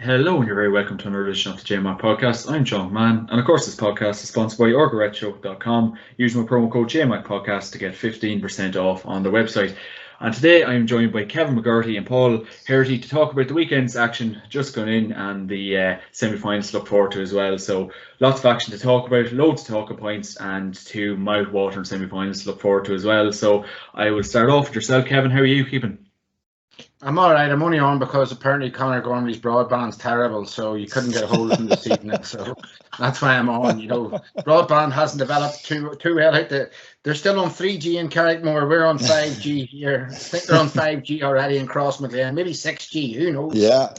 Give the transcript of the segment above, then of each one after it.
Hello, and you're very welcome to another edition of the JMAC podcast. I'm John Mann, and of course, this podcast is sponsored by orgaretro.com. Use my promo code JMAC podcast to get 15% off on the website. And today I am joined by Kevin McGourty and Paul Hearty to talk about the weekend's action just gone in and the semi-finals to look forward to as well. So lots of action to talk about, loads of talking points, and two mouth-watering semi-finals to look forward to as well. So I will start off with yourself, Kevin. How are you keeping? I'm all right. I'm only on because apparently Conor Gormley's broadband's terrible, so you couldn't get a hold of him this evening. So that's why I'm on. Broadband hasn't developed too well out there. They're still on 3G in Carrickmore. We're on 5G here. I think they're on 5G already in Crossmaglen. Maybe 6G. Who knows? Yeah.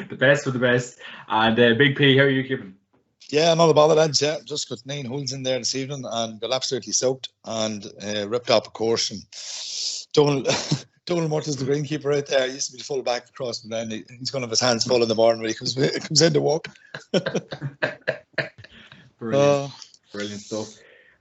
The best of the best. And Big P, how are you keeping? Yeah, not a bother, lads. Yeah, just got 9 holes in there this evening and got absolutely soaked and ripped up a course. And Donald Murtaugh's the greenkeeper out there. He used to be the full back across the land. He's going to have his hands full in the morning when he comes in to walk. Brilliant stuff.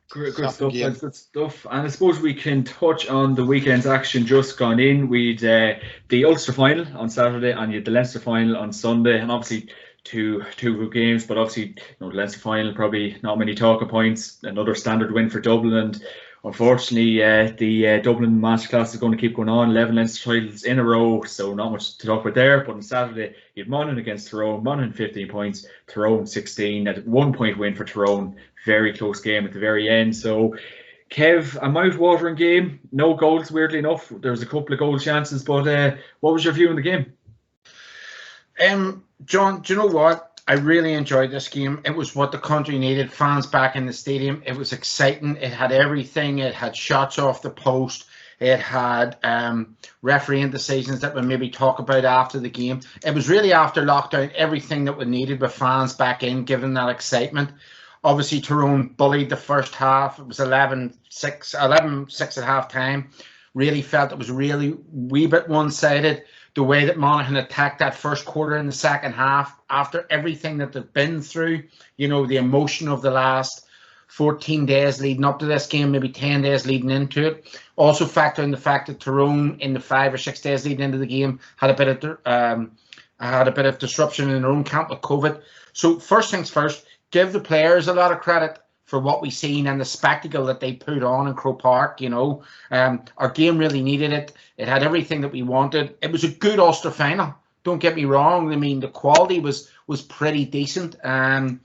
Good stuff. Good stuff. And I suppose we can touch on the weekend's action just gone in. We'd the Ulster Final on Saturday and you had the Leinster Final on Sunday, and obviously two good games. But obviously, the Leinster Final probably not many talking points. Another standard win for Dublin, and unfortunately, the Dublin Masterclass is going to keep going on. 11 Leinster titles in a row, so not much to talk about there. But on Saturday, you had Monaghan against Tyrone. Monaghan 15 points, Tyrone 16. At 1 point win for Tyrone. Very close game at the very end. So, Kev, a mouth-watering game. No goals, weirdly enough. There was a couple of goal chances, but what was your view on the game? John, do you know what? I really enjoyed this game. It was what the country needed. Fans back in the stadium. It was exciting. It had everything. It had shots off the post. It had refereeing decisions that we'll maybe talk about after the game. It was really after lockdown, everything that we needed with fans back in, giving that excitement. Obviously, Tyrone bullied the first half. It was 11-6 at half time. Really felt it was really wee bit one-sided. The way that Monaghan attacked that first quarter in the second half, after everything that they've been through, the emotion of the last 14 days leading up to this game, maybe 10 days leading into it. Also factor in the fact that Tyrone, in the 5 or 6 days leading into the game, had a bit of disruption in their own camp with COVID. So first things first, give the players a lot of credit for what we've seen and the spectacle that they put on in Croke Park. Our game really needed it. It had everything that we wanted. It was a good Ulster Final. Don't get me wrong. I mean, the quality was pretty decent. And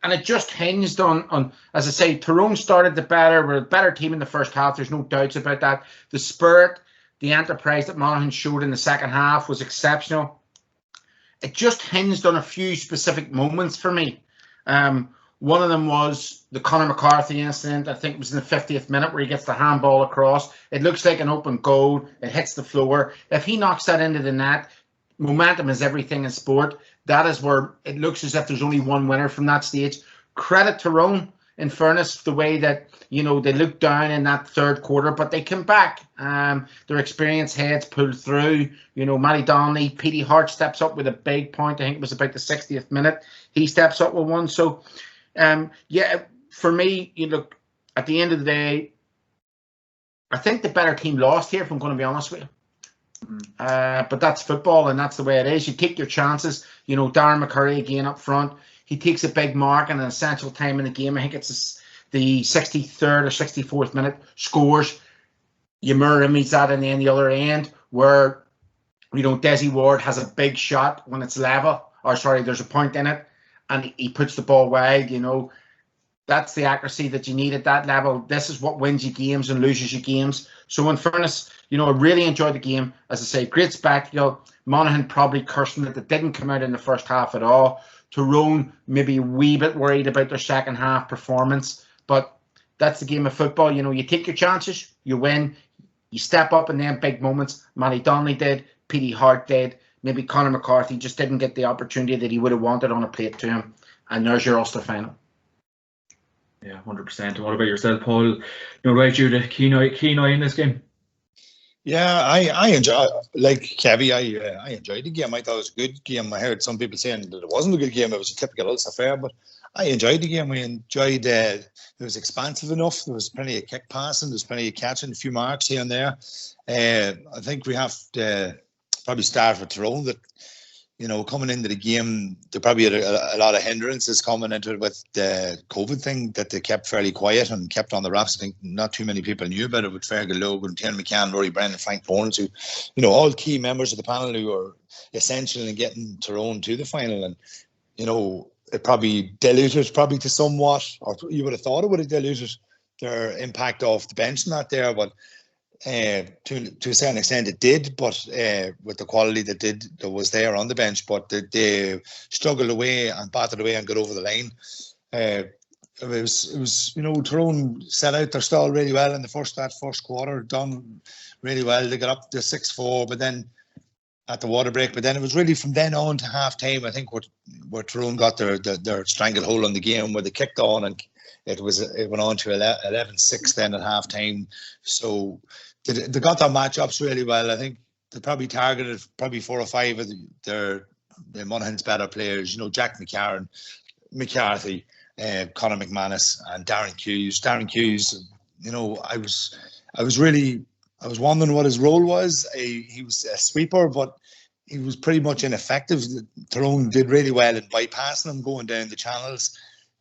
it just hinged on, as I say, Tyrone started we're a better team in the first half. There's no doubts about that. The spirit, the enterprise that Monaghan showed in the second half was exceptional. It just hinged on a few specific moments for me. One of them was the Conor McCarthy incident. I think it was in the 50th minute where he gets the handball across. It looks like an open goal. It hits the floor. If he knocks that into the net, momentum is everything in sport. That is where it looks as if there's only one winner from that stage. Credit Tyrone, in fairness, the way that, they looked down in that third quarter, but they came back. Their experienced heads pulled through. Matty Donnelly, Petey Hart steps up with a big point. I think it was about the 60th minute. He steps up with one. So, for me, look, at the end of the day, I think the better team lost here, if I'm going to be honest with you. But that's football, and that's the way it is. You take your chances. Darren McCurry again up front. He takes a big mark in an essential time in the game. I think it's the 63rd or 64th minute, scores. You mirror image that in the other end where, Desi Ward has a big shot when it's level. There's a point in it. And he puts the ball wide, That's the accuracy that you need at that level. This is what wins you games and loses you games. So in fairness, I really enjoyed the game. As I say, great spectacle. Monaghan probably cursing that they didn't come out in the first half at all. Tyrone maybe a wee bit worried about their second half performance. But that's the game of football. You take your chances, you win, you step up in them big moments. Matty Donnelly did, Petey Hart did. Maybe Conor McCarthy just didn't get the opportunity that he would have wanted on a plate to him. And there's your Ulster Final. Yeah, 100%. And what about yourself, Paul? Right, you the keen eye in this game? Yeah, I enjoy, like Kevy, I enjoyed the game. I thought it was a good game. I heard some people saying that it wasn't a good game. It was a typical Ulster affair, but I enjoyed the game. We enjoyed it was expansive enough. There was plenty of kick passing. There was plenty of catching, a few marks here and there. I think we have to probably start with Tyrone that, coming into the game, there probably had a lot of hindrances coming into it with the COVID thing, that they kept fairly quiet and kept on the wraps. I think not too many people knew about it, with Fergal Logan, Tiernan McCann, Rory Brennan, Frank Bournes, who, all key members of the panel who were essential in getting Tyrone to the final. And, it probably diluted to somewhat, or you would have thought it would have diluted their impact off the bench and that there, but to a certain extent it did, but with the quality that was there on the bench, but they struggled away and battered away and got over the line. It was Tyrone set out their stall really well in that first quarter, done really well. They got up to 6-4, but then at the water break, but then it was really from then on to half time, I think, where Tyrone got their stranglehold on the game, where they kicked on, and it went on to 11-6 then at half time. So they got their matchups really well. I think they probably targeted 4 or 5 of their Monaghan's better players. Jack McCarthy, Conor McManus, and Darren Hughes. Darren Hughes, I was wondering what his role was. He was a sweeper, but he was pretty much ineffective. Tyrone did really well in bypassing him, going down the channels.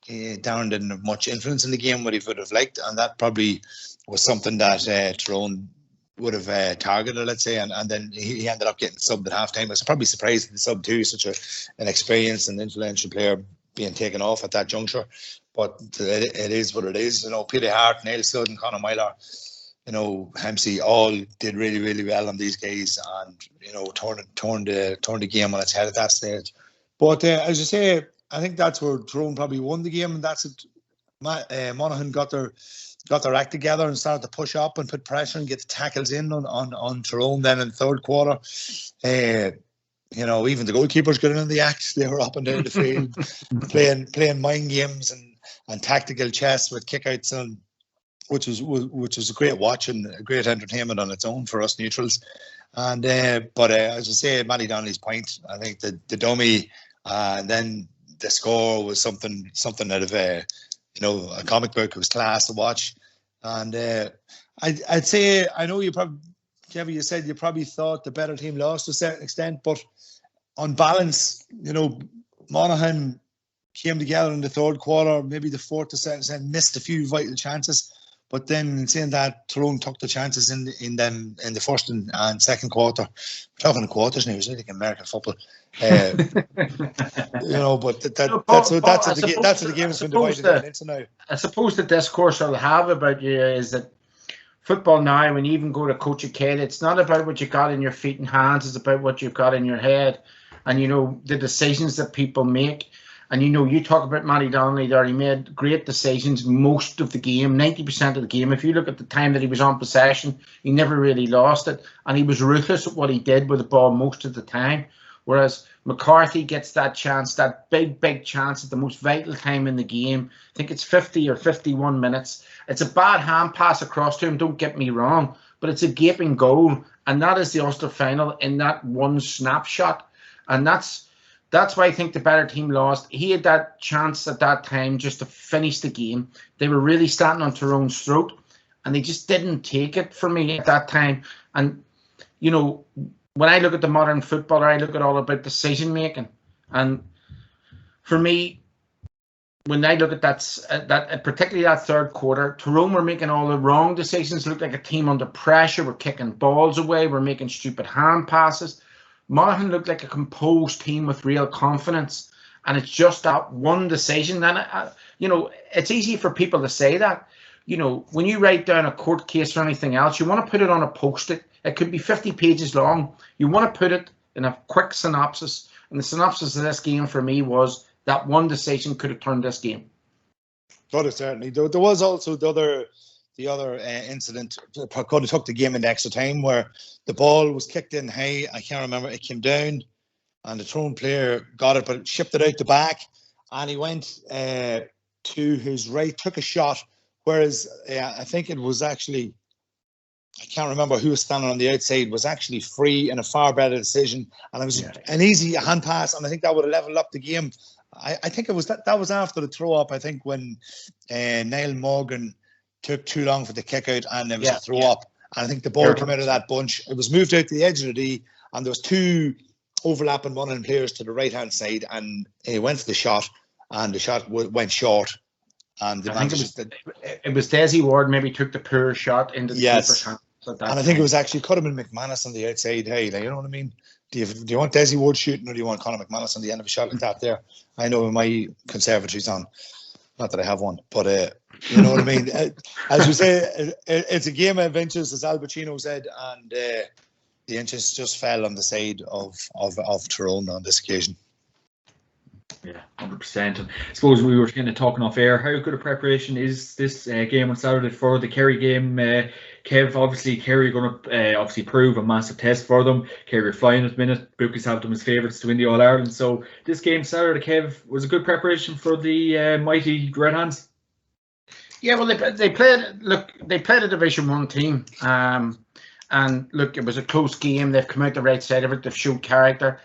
Darren didn't have much influence in the game, what he would have liked, and that probably was something that Tyrone would have targeted, let's say, and then he ended up getting subbed at halftime. I was probably surprised at the sub too, such an experienced and influential player being taken off at that juncture. But it is what it is. Peter Hart, Neil Sudden, Conor Myler, Hempsey, all did really, really well on these guys, and turned the game on its head at that stage. But as you say, I think that's where Tyrone probably won the game, and that's it. Monaghan got their act together and started to push up and put pressure and get the tackles in on Tyrone. Then in the third quarter, even the goalkeepers got in the act. They were up and down the field playing mind games and tactical chess with kickouts, and which was a great watch and a great entertainment on its own for us neutrals. And but as I say, Matty Donnelly's point, I think the dummy and then the score was something out of a comic book. It was class to watch. And I'd say, I know you probably, Kevin, you said you probably thought the better team lost to a certain extent, but on balance, Monaghan came together in the third quarter, maybe the fourth to a certain extent, missed a few vital chances. But then, in saying that, Tyrone took the chances in the first and second quarter. We're talking quarters now, isn't it? Like American football. But that's what the game has been divided into now. I suppose the discourse I'll have about you is that football now, when you even go to coach a kid, it's not about what you got in your feet and hands, it's about what you've got in your head. And, the decisions that people make. And, you talk about Matty Donnelly there, he made great decisions most of the game, 90% of the game. If you look at the time that he was on possession, he never really lost it. And he was ruthless at what he did with the ball most of the time. Whereas McCarthy gets that chance, that big chance at the most vital time in the game. I think it's 50 or 51 minutes. It's a bad hand pass across to him, don't get me wrong, but it's a gaping goal. And that is the Ulster Final in that one snapshot. And that's why I think the better team lost. He had that chance at that time just to finish the game. They were really standing on Tyrone's throat, and they just didn't take it for me at that time. And, when I look at the modern footballer, I look at all about decision making. And for me, when I look at that particularly that third quarter, Tyrone were making all the wrong decisions, looked like a team under pressure, we're kicking balls away, we're making stupid hand passes. Monaghan looked like a composed team with real confidence, and it's just that one decision. And it's easy for people to say that. When you write down a court case or anything else, you want to put it on a post-it. It could be 50 pages long. You want to put it in a quick synopsis, and the synopsis of this game for me was that one decision could have turned this game. Could have certainly. There was also the other incident could have took the game into extra time, where the ball was kicked in high. I can't remember. It came down, and the Tyrone player got it, but shipped it out the back, and he went to his right, took a shot. Whereas I think it was actually, I can't remember who was standing on the outside, was actually free and a far better decision, and it was an easy hand pass, and I think that would have leveled up the game. I think it was that was after the throw up. I think when Niall Morgan took too long for the kick out, and there was a throw up, and I think the ball came out of that bunch. It was moved out to the edge of the D, and there was two overlapping Monaghan players to the right hand side, and he went for the shot, and the shot went short. And I think it was Desi Ward maybe took the poor shot into the keeper's hand. And I think it was actually Conor McManus on the outside. Hey, you know what I mean? Do you want Desi Ward shooting, or do you want Conor McManus on the end of a shot like that there? I know my conservatory's on. Not that I have one, but you know what I mean? As you say, it's a game of inches, as Al Pacino said, and the inches just fell on the side of Tyrone on this occasion. Yeah, 100%. And I suppose we were kind of talking off air. How good a preparation is this game on Saturday for the Kerry game? Kev, obviously Kerry are going to obviously prove a massive test for them. Kerry are flying at the minute. Bookies have them as favourites to win the All Ireland. So this game Saturday, Kev, was a good preparation for the mighty Red Hands. Yeah, well, they played a Division 1 team, and look, it was a close game. They've come out the right side of it. They've showed character.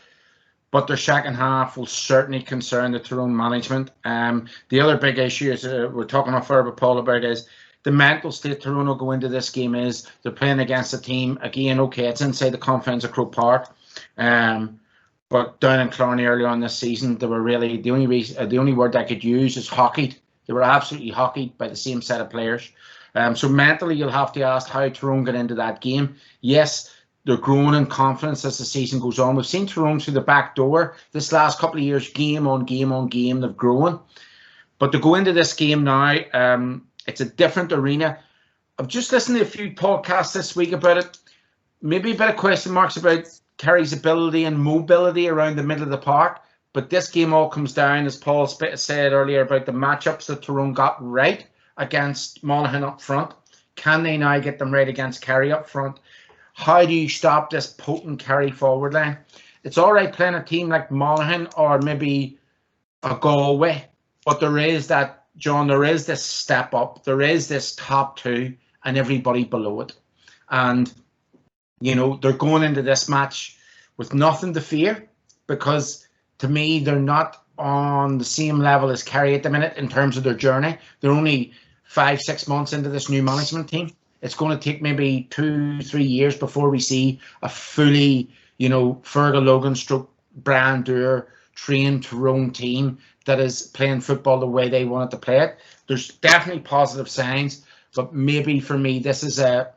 But their second half will certainly concern the Tyrone management. The other big issue is we're talking off air with Paul about is the mental state Tyrone will go into this game is they're playing against a team again. Okay, it's inside the confines of Croke Park, but down in Cloney early on this season, they were really the only word I could use is hockeyed. They were absolutely hockeyed by the same set of players. So mentally, you'll have to ask how Tyrone got into that game. Yes. They're growing in confidence as the season goes on. We've seen Tyrone through the back door this last couple of years, game on game on game. They've grown. But to go into this game now, it's a different arena. I've just listened to a few podcasts this week about it. Maybe a bit of question marks about Kerry's ability and mobility around the middle of the park. But this game all comes down, as Paul said earlier, about the matchups that Tyrone got right against Monaghan up front. Can they now get them right against Kerry up front? How do you stop this potent Kerry forward line? It's all right playing a team like Monaghan or maybe a Galway, but there is that, John, there is this step up. There is this top two and everybody below it. And, you know, they're going into this match with nothing to fear because, to me, they're not on the same level as Kerry at the minute in terms of their journey. They're only 5-6 months into this new management team. It's going to take maybe 2-3 years before we see a fully, you know, Fergal Logan stroke Brian Dewar trained Tyrone team that is playing football the way they wanted to play it. There's definitely positive signs, but maybe for me this is a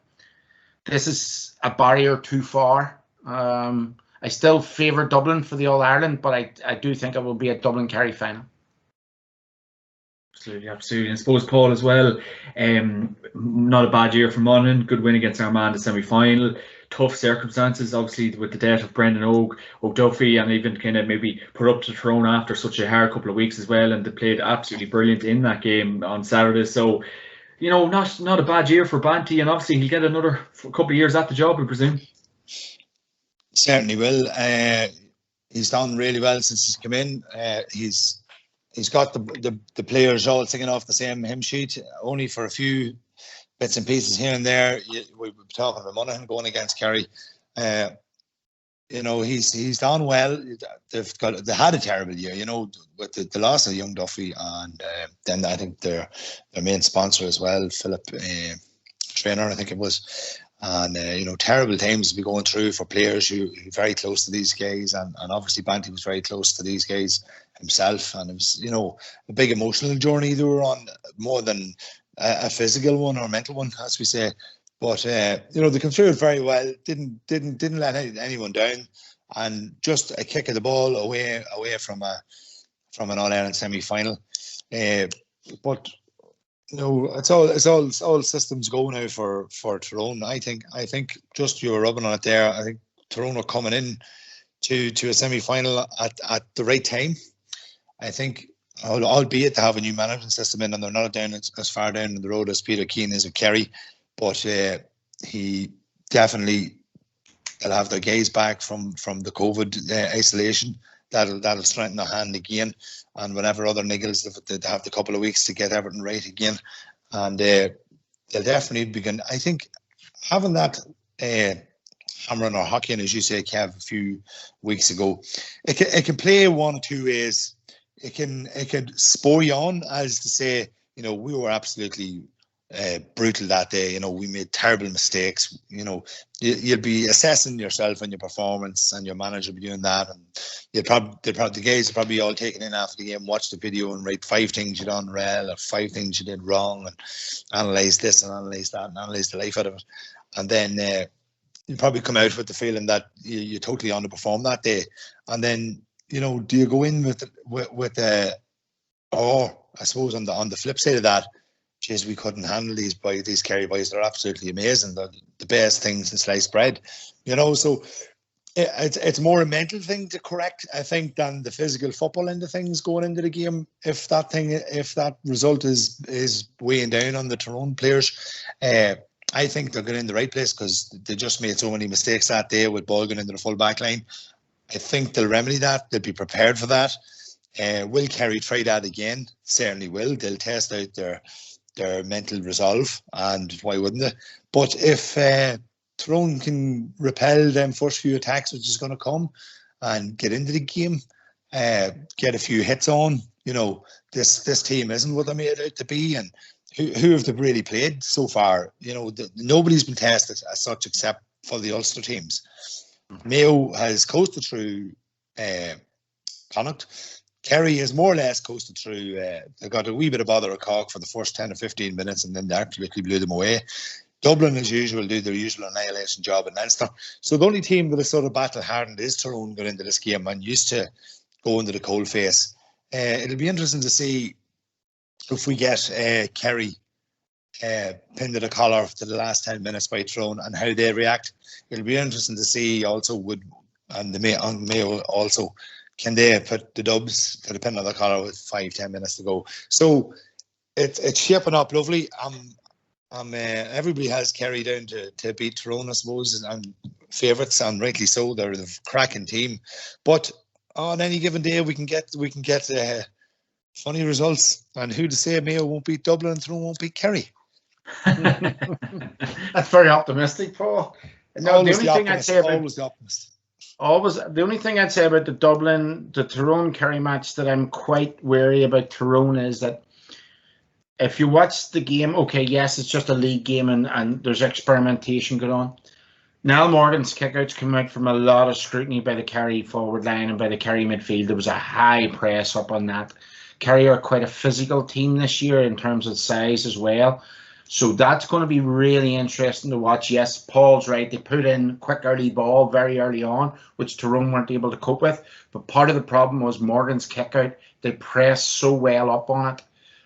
barrier too far. I still favour Dublin for the All Ireland, but I do think it will be a Dublin Kerry final. Absolutely. And I suppose, Paul, as well, not a bad year for Monaghan. Good win against Armagh in the semi-final. Tough circumstances, obviously, with the death of Brendan O'Duffy, and even kind of maybe put up to Tyrone after such a hard couple of weeks as well. And they played absolutely brilliant in that game on Saturday. So, you know, not a bad year for Banty, and obviously he'll get another couple of years at the job, I presume. Certainly will. He's done really well since he's come in. He's got the players all singing off the same hymn sheet, only for a few bits and pieces here and there. We were talking about Monaghan going against Kerry. You know, he's done well. They had a terrible year, you know, with the loss of young Duffy, and then I think their main sponsor as well, Philip Trainer, I think it was. And you know, terrible times to be going through for players who are very close to these guys, and obviously Banty was very close to these guys himself, and it was, you know, a big emotional journey they were on, more than a physical one or a mental one, as we say. But you know, they came through it very well. Didn't let anyone down, and just a kick of the ball away from an All Ireland semi-final. But you know, it's all systems go now for Tyrone. I think just you were rubbing on it there. I think Tyrone are coming in to a semi-final at the right time. I think, albeit they have a new management system in, and they're not down as far down the road as Peter Keane is at Kerry, but he definitely, they'll have their gaze back from the COVID isolation. That'll strengthen their hand again, and whenever other niggles, they have the couple of weeks to get everything right again, and they'll definitely begin. I think having that hammering or hockeying, as you say, Kev, a few weeks ago, it can play one of two ways. It could spur you on, as to say, you know, we were absolutely brutal that day. You know, we made terrible mistakes. You know, you'll be assessing yourself and your performance, and your manager will be doing that. And the guys will probably all taken in after the game, watch the video, and write 5 things you done well or 5 things you did wrong, and analyze this and analyze that and analyze the life out of it. And then you probably come out with the feeling that you totally underperformed that day. And then, you know, do you go in with I suppose on the flip side of that, geez, we couldn't handle these Kerry boys. They're absolutely amazing. They're the best things in sliced bread, you know. So it's more a mental thing to correct, I think, than the physical football end of things going into the game. If that result is weighing down on the Tyrone players, I think they're going in the right place because they just made so many mistakes that day with ball going into the full back line. I think they'll remedy that. They'll be prepared for that. Will Kerry try that again? Certainly will. They'll test out their mental resolve, and why wouldn't they? But if Tyrone can repel them first few attacks, which is going to come, and get into the game, get a few hits on, you know, this team isn't what they made out to be. And who have they really played so far? You know, nobody's been tested as such except for the Ulster teams. Mayo has coasted through Connacht. Kerry has more or less coasted through. They got a wee bit of bother of Cork for the first 10 or 15 minutes, and then they absolutely blew them away. Dublin, as usual, do their usual annihilation job in Leinster. So the only team that is sort of battle-hardened is Tyrone going into this game and used to go into the cold face. It'll be interesting to see if we get Kerry pinned to the collar for the last 10 minutes by Tyrone and how they react. It'll be interesting to see also Mayo also, can they put the Dubs to the pin of the collar with 5-10 minutes to go. So it's shaping up lovely. Everybody has Kerry down to beat Tyrone, I suppose, and favourites, and rightly so. They're the cracking team. But on any given day, we can get funny results. And who to say Mayo won't beat Dublin and Tyrone won't beat Kerry? That's very optimistic, Paul. No, the only thing I'd say about the only thing I'd say about the Tyrone Kerry match that I'm quite wary about Tyrone is that if you watch the game, okay, yes, it's just a league game and there's experimentation going on. Niall Morgan's kickouts come out from a lot of scrutiny by the Kerry forward line and by the Kerry midfield. There was a high press up on that. Kerry are quite a physical team this year in terms of size as well. So that's going to be really interesting to watch. Yes, Paul's right. They put in quick early ball very early on, which Tyrone weren't able to cope with. But part of the problem was Morgan's kickout. They pressed so well up on it.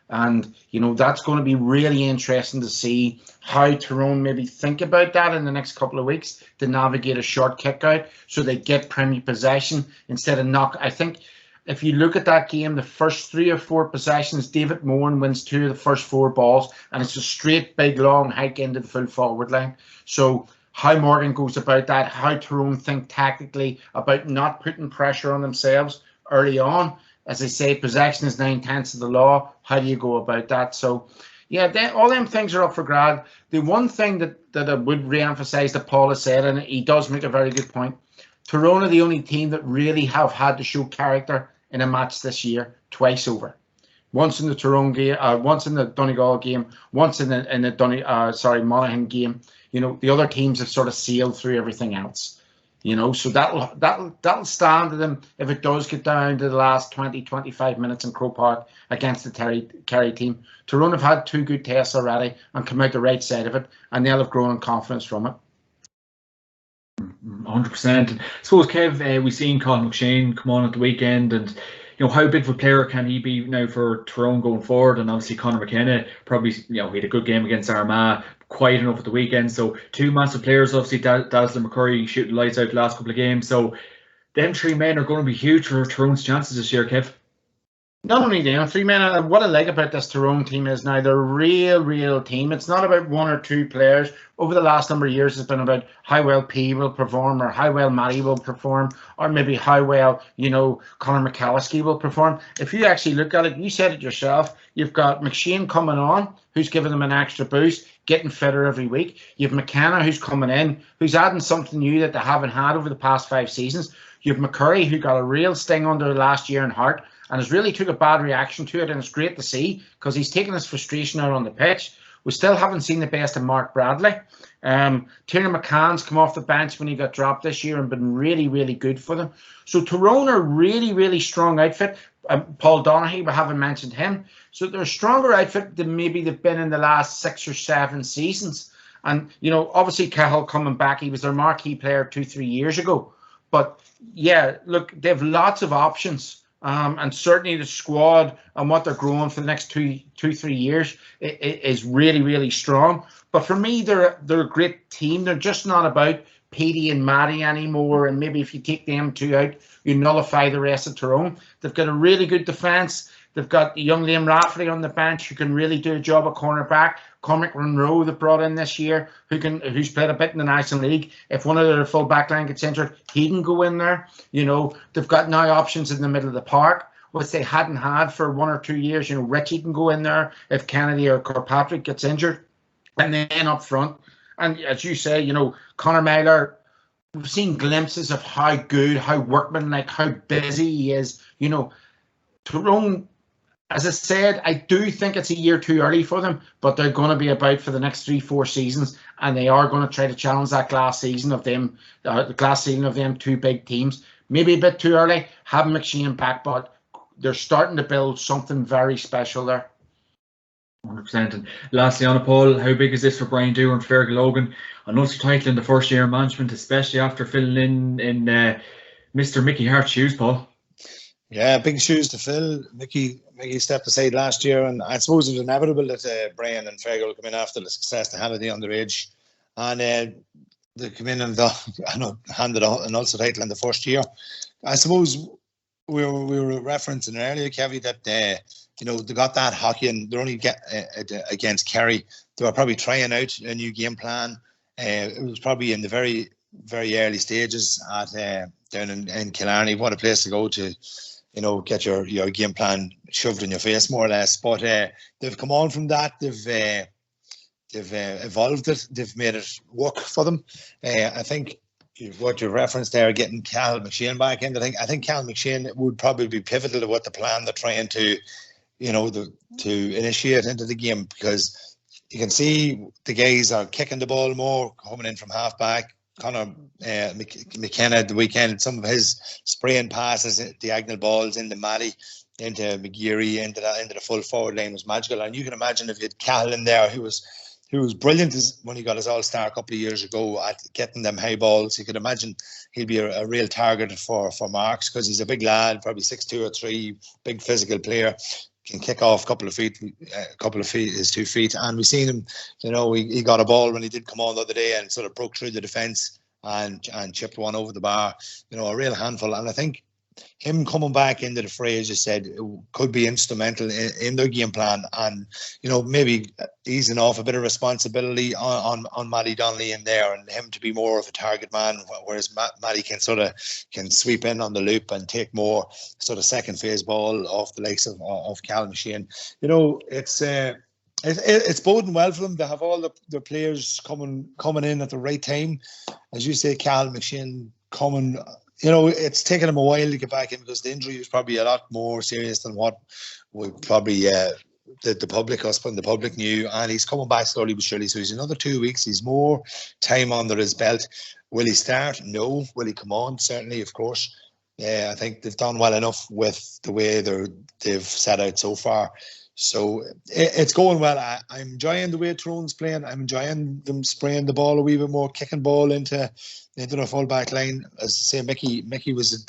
And, you know, that's going to be really interesting to see how Tyrone maybe think about that in the next couple of weeks to navigate a short kick out so they get premier possession instead of knock. I think if you look at that game, the first 3 or 4 possessions, David Moran wins 2 of the first 4 balls, and it's a straight, big, long hike into the full forward line. So how Morgan goes about that, how Tyrone think tactically about not putting pressure on themselves early on. As I say, possession is 9/10 of the law. How do you go about that? So, yeah, all them things are up for grab. The one thing that I would re-emphasise that Paul has said, and he does make a very good point, Tyrone are the only team that really have had to show character in a match this year, twice over. Once in the Tyrone game, once in the Donegal game, once in the Monaghan game. You know, the other teams have sort of sailed through everything else. You know, so that'll stand to them if it does get down to the last 20-25 minutes in Croke Park against the Kerry team. Tyrone have had 2 good tests already and come out the right side of it, and they'll have grown in confidence from it. 100%. I suppose, Kev, we've seen Colin McShane come on at the weekend, and you know, how big of a player can he be now for Tyrone going forward? And obviously Conor McKenna probably, you know, he had a good game against Armagh, quiet enough at the weekend. So 2 massive players, obviously Dazzler McCurry shooting lights out the last couple of games. So them 3 men are going to be huge for Tyrone's chances this year, Kev. Not only them 3 men, what I like about this Tyrone team is now they're a real team. It's not about 1 or 2 players. Over the last number of years, it's been about how well P will perform, or how well Matty will perform, or maybe how well, you know, Conor McCalliskey will perform. If you actually look at it, you said it yourself, you've got McShane coming on, who's giving them an extra boost, getting fitter every week. You have McKenna, who's coming in, who's adding something new that they haven't had over the past 5 seasons. You have McCurry, who got a real sting under last year in heart, and has really took a bad reaction to it, and it's great to see because he's taking his frustration out on the pitch. We still haven't seen the best of Mark Bradley. Tiernan McCann's come off the bench when he got dropped this year and been really, really good for them. So Tyrone are really, really strong outfit. Paul Donaghy, we haven't mentioned him. So they're a stronger outfit than maybe they've been in the last 6 or 7 seasons. And, you know, obviously Cahill coming back, he was their marquee player 2-3 years ago. But, yeah, look, they have lots of options. And certainly the squad and what they're growing for the next 2-3 years is really, really strong. But for me, they're a great team. They're just not about Petey and Matty anymore. And maybe if you take them two out, you nullify the rest of Tyrone. They've got a really good defence. They've got young Liam Rafferty on the bench who can really do a job at cornerback. Cormac Monroe they brought in this year, who's played a bit in the National League. If one of their full back line gets injured, he can go in there. You know, they've got now options in the middle of the park, which they hadn't had for 1 or 2 years. You know, Richie can go in there if Kennedy or Kirkpatrick gets injured. And then up front, and as you say, you know, Conor Meyler, we've seen glimpses of how good, how workmanlike, how busy he is. You know, Tyrone, as I said, I do think it's a year too early for them, but they're going to be about for the next 3-4 seasons, and they are going to try to challenge that glass ceiling of them two big teams. Maybe a bit too early, having McShane back, but they're starting to build something very special there. 100%. And lastly, on Paul, how big is this for Brian Dewar and Fergal Logan? An Ulster title in the first year of management, especially after filling in Mr. Mickey Hart's shoes, Paul. Yeah, big shoes to fill. Mickey stepped aside last year, and I suppose it was inevitable that Brian and Fergal will come in after the success they had at the underage, and they come in and handed an Ulster title in the first year. I suppose we were referencing earlier, Kevin, that you know, they got that hockey and they're only against Kerry. They were probably trying out a new game plan. It was probably in the very, very early stages at down in Killarney. What a place to go to, you know, get your game plan shoved in your face, more or less. But they've come on from that. They've evolved it. They've made it work for them. I think what you referenced there, getting Cal McShane back in, I think Cal McShane would probably be pivotal to what the plan they're trying to, you know, to initiate into the game, because you can see the guys are kicking the ball more, coming in from half back. Conor McKenna at the weekend, some of his spraying passes, diagonal balls into Matty, into McGeary, into the full forward line was magical. And you can imagine if you had Cal in there, who was brilliant when he got his All-Star a couple of years ago at getting them high balls. You could imagine he'd be a real target for marks, because he's a big lad, probably 6'2" or 6'3", big physical player. Can kick off a couple of feet, his 2 feet. And we've seen him, you know, he got a ball when he did come on the other day and sort of broke through the defence and chipped one over the bar. You know, a real handful. And I think him coming back into the fray, as you said, could be instrumental in their game plan, and, you know, maybe easing off a bit of responsibility on Matty Donnelly in there, and him to be more of a target man, whereas Matty can sweep in on the loop and take more sort of second phase ball off the likes of Cal McShane. You know, it's boding well for them. They have all the players coming in at the right time, as you say. Cal McShane coming. You know, it's taken him a while to get back in, because the injury was probably a lot more serious than what we probably the public knew, and he's coming back slowly but surely. So he's another 2 weeks. He's more time under his belt. Will he start? No. Will he come on? Certainly, of course. Yeah, I think they've done well enough with the way they've set out so far. So it's going well. I'm enjoying the way Tyrone's playing. I'm enjoying them spraying the ball a wee bit more, kicking ball into the full back line. As I say, Mickey was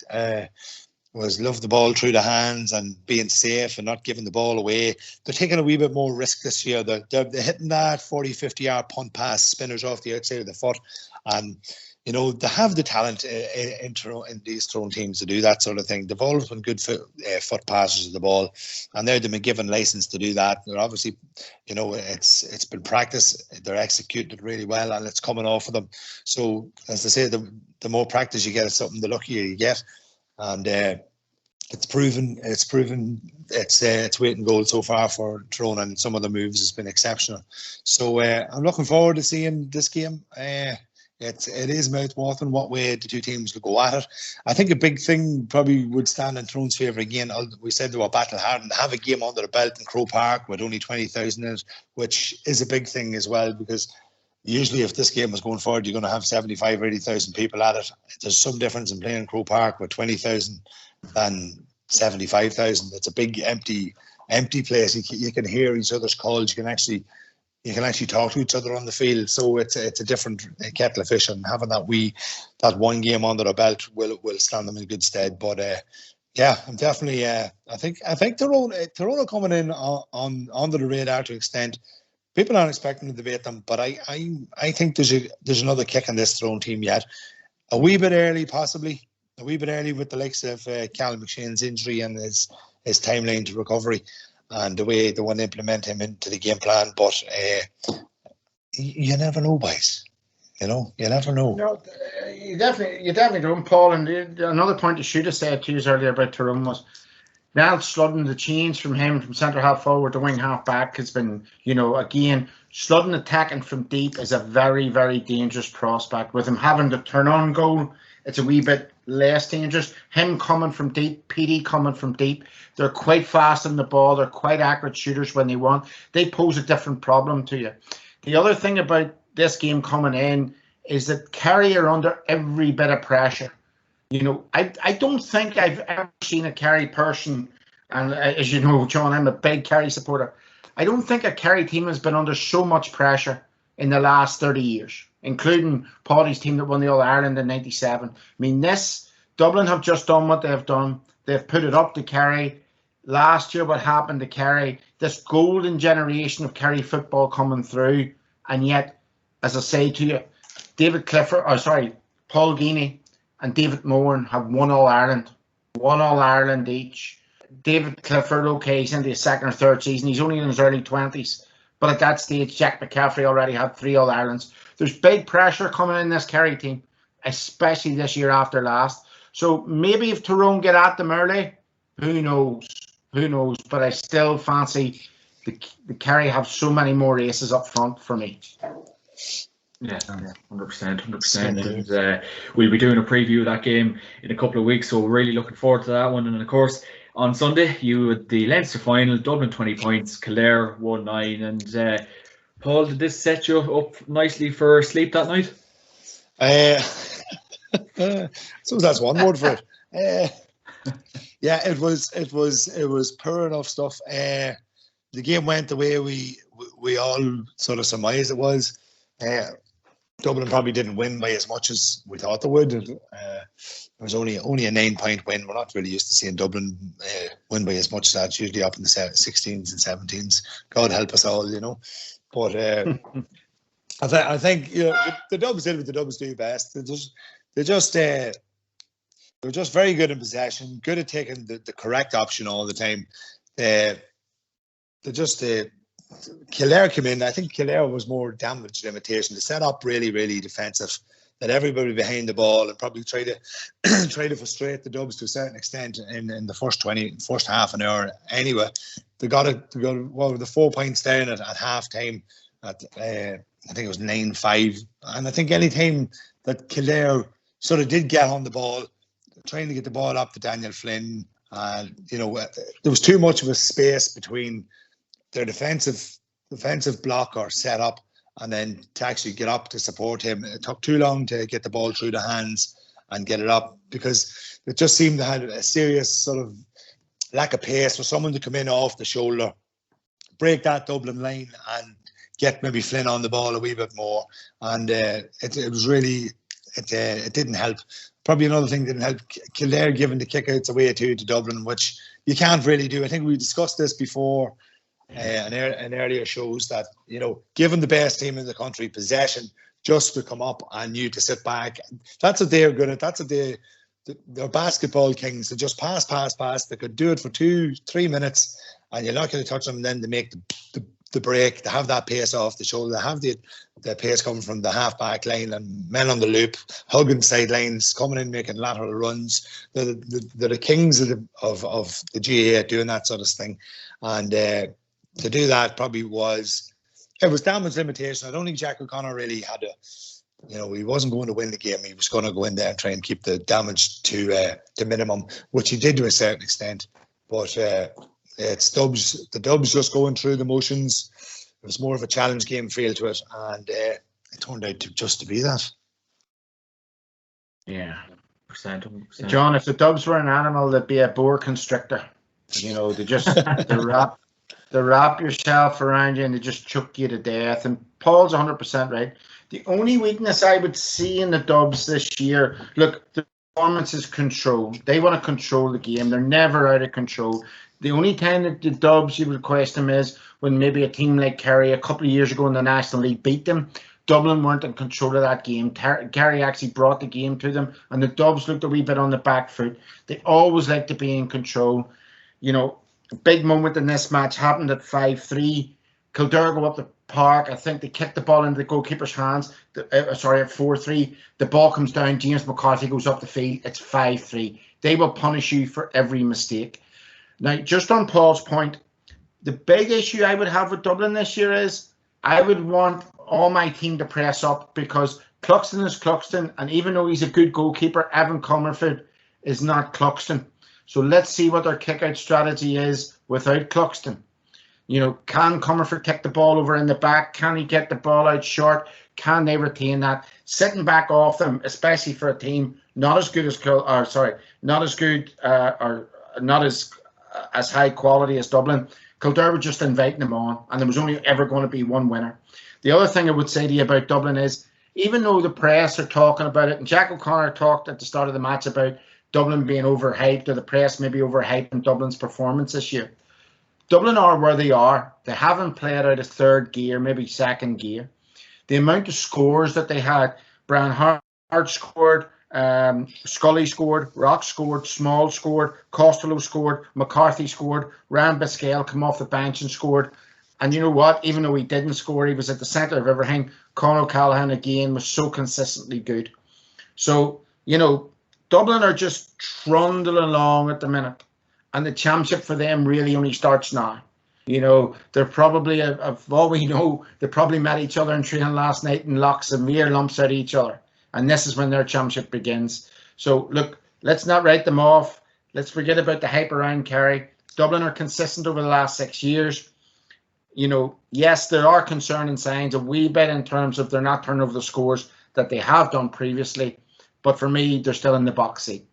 loved the ball through the hands and being safe and not giving the ball away. They're taking a wee bit more risk this year. They're hitting that 40-50 yard punt pass spinners off the outside of the foot, and you know, they have the talent in these Tyrone teams to do that sort of thing. They've always been good foot passers of the ball, and they've been given license to do that. They're obviously, you know, it's been practiced. They're executing it really well, and it's coming off of them. So, as I say, the more practice you get at something, the luckier you get. And it's proven its weight in gold so far for Tyrone, and some of the moves has been exceptional. So I'm looking forward to seeing this game. it is mouth-watering what way the two teams will go at it. I think a big thing probably would stand in Tyrone's favour again. We said they were battle-hardened. Have a game under the belt in Croke Park with only 20,000 in it, which is a big thing as well, because usually if this game was going forward, you're going to have 75 or 80,000 people at it. There's some difference in playing in Croke Park with 20,000 than 75,000. It's a big empty place. You can hear each other's calls. You can actually talk to each other on the field. So it's a different kettle of fish, and having that one game under the belt will stand them in good stead. But yeah, I'm definitely I think Tyrone are coming in on under the radar to an extent. People aren't expecting to debate them, but I think there's another kick in this Tyrone team yet. A wee bit early, possibly. A wee bit early with the likes of Callum McShane's injury and his timeline to recovery and the way they want to implement him into the game plan. But you never know, boys. You never know. No, you definitely don't, Paul. And another point I should have said to you earlier about Tyrone was Niall Sludden, the change from him from centre half forward to wing half back has been, again, Sludden attacking from deep is a very, very dangerous prospect. With him having to turn on goal, it's a wee bit less dangerous. Him coming from deep, PD coming from deep, they're quite fast on the ball. They're quite accurate shooters when they want. They pose a different problem to you. The other thing about this game coming in is that Kerry are under every bit of pressure. I don't think I've ever seen a Kerry person, and as you know, John, I'm a big Kerry supporter. I don't think a Kerry team has been under so much pressure in the last 30 years, including Paddy's team that won the All-Ireland in 97. I mean, Dublin have just done what they've done. They've put it up to Kerry. Last year, what happened to Kerry, this golden generation of Kerry football coming through, and yet, as I say to you, Paul Geaney and David Moran have won All-Ireland each. David Clifford, okay, he's into his second or third season. He's only in his early 20s. But at that stage, Jack McCaffrey already had 3 All-Irelands. There's big pressure coming in this Kerry team, especially this year after last. So maybe if Tyrone get at them early, who knows? But I still fancy the Kerry have so many more aces up front for me. Yeah, 100%. And we'll be doing a preview of that game in a couple of weeks, so we're really looking forward to that one. And of course, on Sunday, you had the Leinster Final, Dublin 20 points, Kildare 1-9. And Paul, did this set you up nicely for sleep that night? So that's one word for it. Yeah, it was poor enough stuff. The game went the way we all sort of surmised it was. Dublin probably didn't win by as much as we thought they would. It was only a 9-point win. We're not really used to seeing Dublin win by as much as that. It's usually up in the 16s and 17s. God help us all, But I think the Dubs did what the Dubs do best. They were just very good in possession, good at taking the correct option all the time. Kildare came in. I think Kildare was more damage to imitation. They set up really, really defensive. That everybody behind the ball and probably try to frustrate the Dubs to a certain extent in the first half an hour. Anyway, they got the 4 points down at half time. I think it was 9-5, and I think any time that Kildare sort of did get on the ball, trying to get the ball up to Daniel Flynn, there was too much of a space between their defensive block or set up and then to actually get up to support him. It took too long to get the ball through the hands and get it up because it just seemed to have a serious sort of lack of pace for someone to come in off the shoulder, break that Dublin line and get maybe Flynn on the ball a wee bit more. And it was really, it didn't help. Probably another thing didn't help, Kildare giving the kickouts away to Dublin, which you can't really do. I think we discussed this before in earlier shows that, given the best team in the country possession, just to come up and you to sit back. That's what they're good at. That's what they're basketball kings. They just pass. They could do it for 2-3 minutes and you're not going to touch them. And then they make the break. They have that pace off the shoulder. They have the pace coming from the half-back line and men on the loop, hugging sidelines, coming in, making lateral runs. They're the kings of the GAA at doing that sort of thing. And to do that probably was damage limitation. I don't think Jack O'Connor really had he wasn't going to win the game. He was going to go in there and try and keep the damage to minimum, which he did to a certain extent. But it's Dubs. The Dubs just going through the motions. It was more of a challenge game feel to it, and it turned out to be that. Yeah. 100%. John, if the Dubs were an animal, they'd be a boa constrictor. They just they wrap yourself around you and they just choke you to death. And Paul's 100% right. The only weakness I would see in the Dubs this year, look, the performance is control. They want to control the game. They're never out of control. The only time that the Dubs you would question them is when maybe a team like Kerry a couple of years ago in the National League beat them. Dublin weren't in control of that game. Kerry actually brought the game to them, and the Dubs looked a wee bit on the back foot. They always like to be in control. A big moment in this match happened at 5-3. Kildare go up the park. I think they kicked the ball into the goalkeeper's hands. At 4-3. The ball comes down. James McCarthy goes up the field. It's 5-3. They will punish you for every mistake. Now, just on Paul's point, the big issue I would have with Dublin this year is I would want all my team to press up because Cluxton is Cluxton, and even though he's a good goalkeeper, Evan Comerford is not Cluxton. So let's see what their kick-out strategy is without Cluxton. Can Comerford kick the ball over in the back? Can he get the ball out short? Can they retain that? Sitting back off them, especially for a team not as good as not as good or not as high quality as Dublin. Kildare were just inviting them on, and there was only ever going to be one winner. The other thing I would say to you about Dublin is, even though the press are talking about it, and Jack O'Connor talked at the start of the match about Dublin being overhyped, or the press maybe overhyping Dublin's performance this year. Dublin are where they are. They haven't played out of third gear, maybe second gear. The amount of scores that they had, Brian Hart scored, Scully scored, Rock scored, Small scored, Costello scored, McCarthy scored, Ryan Biscale come off the bench and scored. And you know what? Even though he didn't score, he was at the centre of everything. Conor O'Callaghan again was so consistently good. So, Dublin are just trundling along at the minute. And the championship for them really only starts now. They're probably, of all we know, they probably met each other in training last night and locked some mere lumps out of each other. And this is when their championship begins. So, look, let's not write them off. Let's forget about the hype around Kerry. Dublin are consistent over the last 6 years. Yes, there are concerning signs a wee bit in terms of they're not turning over the scores that they have done previously. But for me, they're still in the box seat.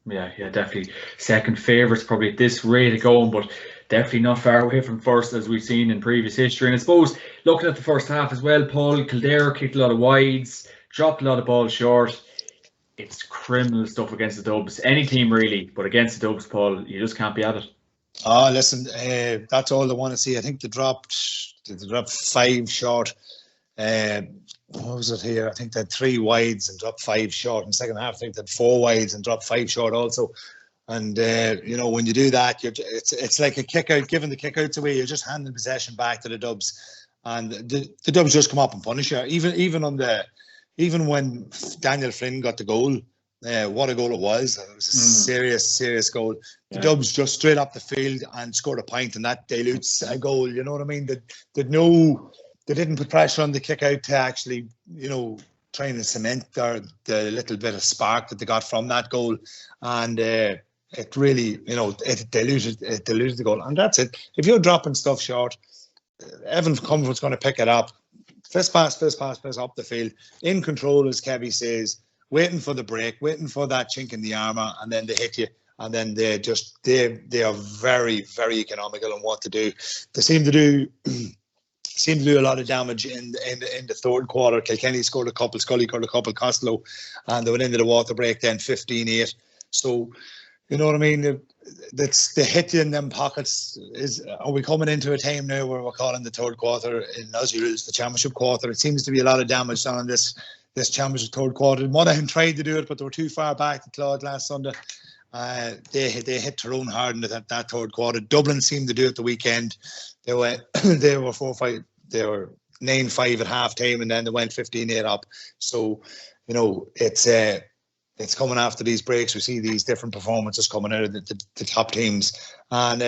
Yeah, definitely. Second favourites probably at this rate of going, but definitely not far away from first as we've seen in previous history. And I suppose looking at the first half as well, Paul, Kildare kicked a lot of wides, dropped a lot of balls short. It's criminal stuff against the Dubs. Any team really, but against the Dubs, Paul, you just can't be at it. Oh, listen, that's all I want to see. I think they dropped 5 short. What was it here? I think they had 3 wides and dropped 5 short. In the second half, I think they had 4 wides and dropped 5 short also. And, when you do that, it's like a kick out, giving the kick outs away. You're just handing possession back to the Dubs. And the Dubs just come up and punish you. Even when Daniel Flynn got the goal, what a goal it was. It was a serious goal. The Dubs just straight up the field and scored a point, and that dilutes a goal. You know what I mean? They didn't put pressure on the kick out to actually, trying to cement the little bit of spark that they got from that goal. And it really, it diluted the goal. And that's it. If you're dropping stuff short, Evan Comerford's going to pick it up. Fist pass up the field. In control, as Kevy says, waiting for the break, waiting for that chink in the armour, and then they hit you. And then they are very, very economical on what to do. They seem to do a lot of damage in the third quarter. Kilkenny scored a couple, Scully scored a couple, Costello, and they went into the water break then 15-8. So, you know what I mean? That's the hit you in them pockets. Are we coming into a time now where we're calling the third quarter in Aussie rules the championship quarter? It seems to be a lot of damage done on this championship third quarter. Monaghan tried to do it, but they were too far back to Claude last Sunday. They hit Tyrone hard in that third quarter. Dublin seemed to do it the weekend. They were 4-5. They were 9-5 at half time, and then they went 15-8 up. So, it's coming after these breaks. We see these different performances coming out of the top teams, and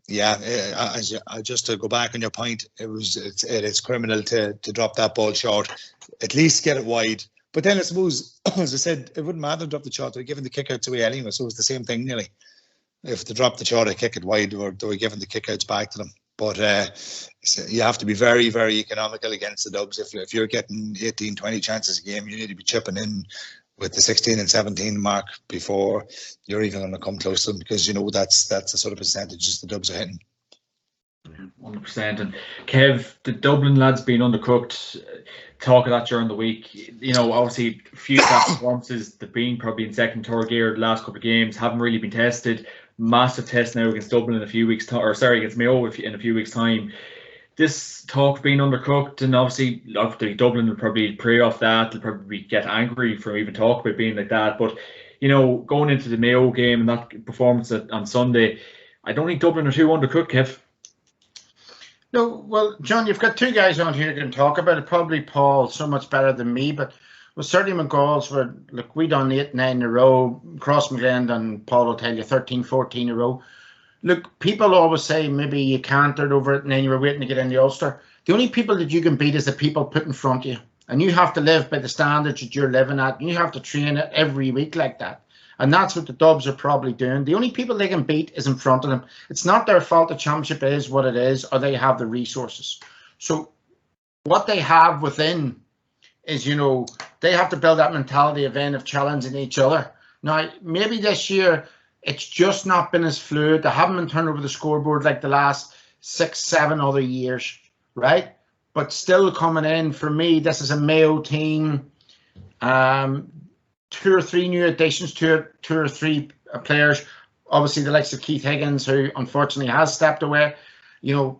just to go back on your point, it's criminal to drop that ball short. At least get it wide. But then I suppose, as I said, it wouldn't matter to drop the short. They're giving the kickouts away anyway, so it's the same thing nearly. If they drop the short, they kick it wide, or they're giving the kickouts back to them. But you have to be very, very economical against the Dubs. If you're getting 18, 20 chances a game, you need to be chipping in with the 16 and 17 mark before you're even going to come close to them, because that's the sort of percentages the Dubs are hitting. 100%. And Kev, the Dublin lads being undercooked, talk of that during the week. Obviously a few performances, they've been probably in second, third gear the last couple of games, haven't really been tested. Massive test now against Dublin in a few weeks' time, against Mayo in a few weeks' time. This talk of being undercooked, and obviously Dublin will probably prey off that. They'll probably get angry from even talk about being like that. But going into the Mayo game and that performance on Sunday, I don't think Dublin are too undercooked, Kev. No, well, John, you've got two guys on here who can talk about it. Probably Paul, so much better than me, but certainly McGall's we done 8, 9 in a row. Cross McGlenn and Paul will tell you 13, 14 in a row. Look, people always say maybe you cantered over it and then you were waiting to get in the Ulster. The only people that you can beat is the people put in front of you. And you have to live by the standards that you're living at. And you have to train it every week like that. And that's what the Dubs are probably doing. The only people they can beat is in front of them. It's not their fault the championship is what it is, or they have the resources. So what they have within is, they have to build that mentality of challenging each other. Now, maybe this year, it's just not been as fluid. They haven't been turned over the scoreboard like the last 6, 7 other years, right? But still coming in, for me, this is a Mayo team. 2 or 3 new additions to it, 2 or 3 players. Obviously, the likes of Keith Higgins, who unfortunately has stepped away.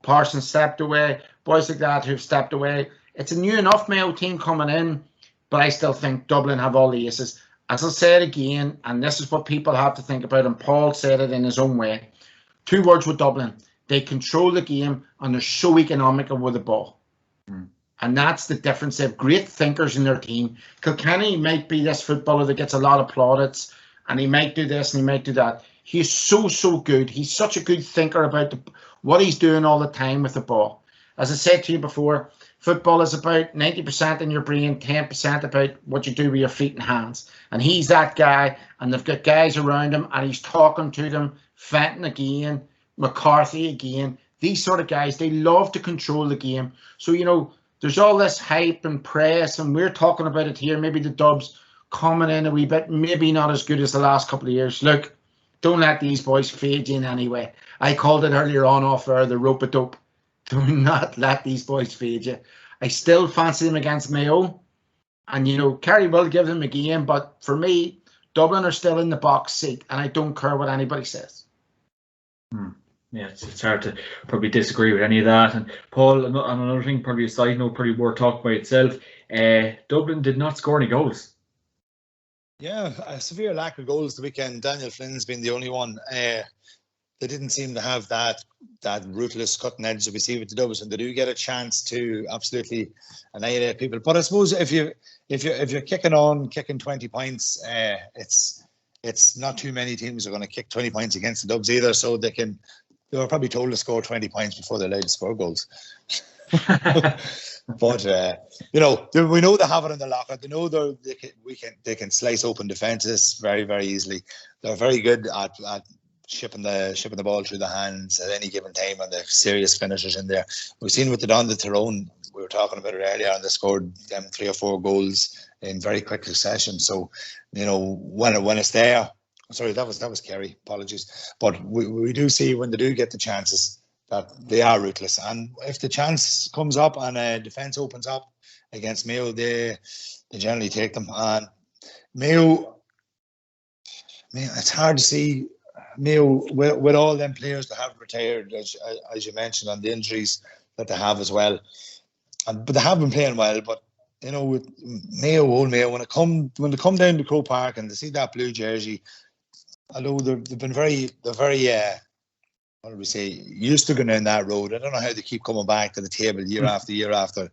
Parsons stepped away. Boys like that who've stepped away. It's a new enough Mayo team coming in, but I still think Dublin have all the aces. As I said again, and this is what people have to think about, and Paul said it in his own way, 2 words with Dublin. They control the game and they're so economical with the ball. And that's the difference. They have great thinkers in their team. Kilkenny might be this footballer that gets a lot of plaudits, and he might do this and he might do that. He's so good. He's such a good thinker about what he's doing all the time with the ball. As I said to you before, football is about 90% in your brain, 10% about what you do with your feet and hands. And he's that guy, and they've got guys around him, and he's talking to them. Fenton again, McCarthy again. These sort of guys, they love to control the game. So, there's all this hype and press, and we're talking about it here. Maybe the Dubs coming in a wee bit, maybe not as good as the last couple of years. Look, don't let these boys fade you in any way. I called it earlier on off air, the rope-a-dope. Do not let these boys fade you. I still fancy them against Mayo. And, Kerry will give them a game, but for me, Dublin are still in the box seat, and I don't care what anybody says. Yeah, it's hard to probably disagree with any of that. And Paul, another thing, probably a side note, probably worth talking by itself. Dublin did not score any goals. Yeah, a severe lack of goals the weekend. Daniel Flynn's been the only one. They didn't seem to have that ruthless cutting edge that we see with the Dubs, and they do get a chance to absolutely annihilate people. But I suppose if you're kicking 20 points, it's not too many teams are going to kick 20 points against the Dubs either, so they were probably told to score 20 points before they're allowed to score goals. But we know they have it in the locker. They know they can slice open defenses very, very easily. They're very good at shipping the ball through the hands at any given time, and they're serious finishers in there. We've seen what they done to Tyrone. We were talking about it earlier, and they scored 3 or 4 goals in very quick succession. So when it's there. Sorry, that was Kerry. Apologies, but we do see when they do get the chances that they are ruthless. And if the chance comes up and a defence opens up against Mayo, they generally take them. And Mayo, it's hard to see Mayo with all them players that have retired, as you mentioned, and the injuries that they have as well. But they have been playing well. But with old Mayo, when they come down to Croke Park and they see that blue jersey, although they've been very what do we say, used to going down that road. I don't know how they keep coming back to the table year after year after.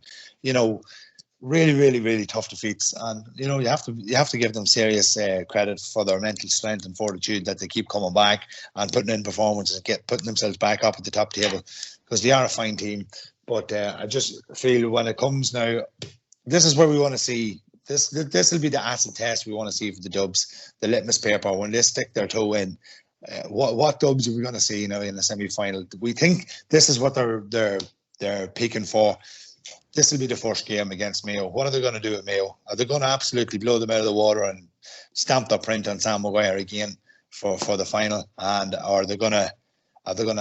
really tough defeats, and you have to give them serious credit for their mental strength and fortitude that they keep coming back and putting in performances and putting themselves back up at the top table, because they are a fine team. But I just feel when it comes now, this is where we want to see this. This will be the acid test we want to see for the Dubs, the litmus paper when they stick their toe in. What Dubs are we going to see now in the semi-final? We think this is what they're peaking for. This will be the first game against Mayo. What are they going to do at Mayo? Are they going to absolutely blow them out of the water and stamp their print on Sam Maguire again for the final? And are they going to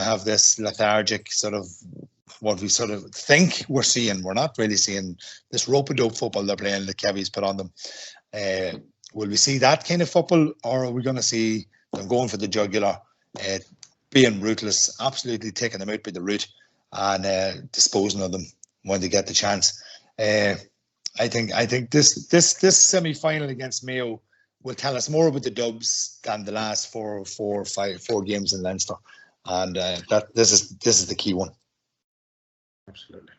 have this lethargic sort of what we sort of think we're seeing? We're not really seeing this rope-a-dope football they're playing that Kevy's put on them. Will we see that kind of football, or are we going to see them going for the jugular, being ruthless, absolutely taking them out by the root and disposing of them when they get the chance? I think this semi-final against Mayo will tell us more about the Dubs than the last four games in Leinster, and this is the key one. Absolutely,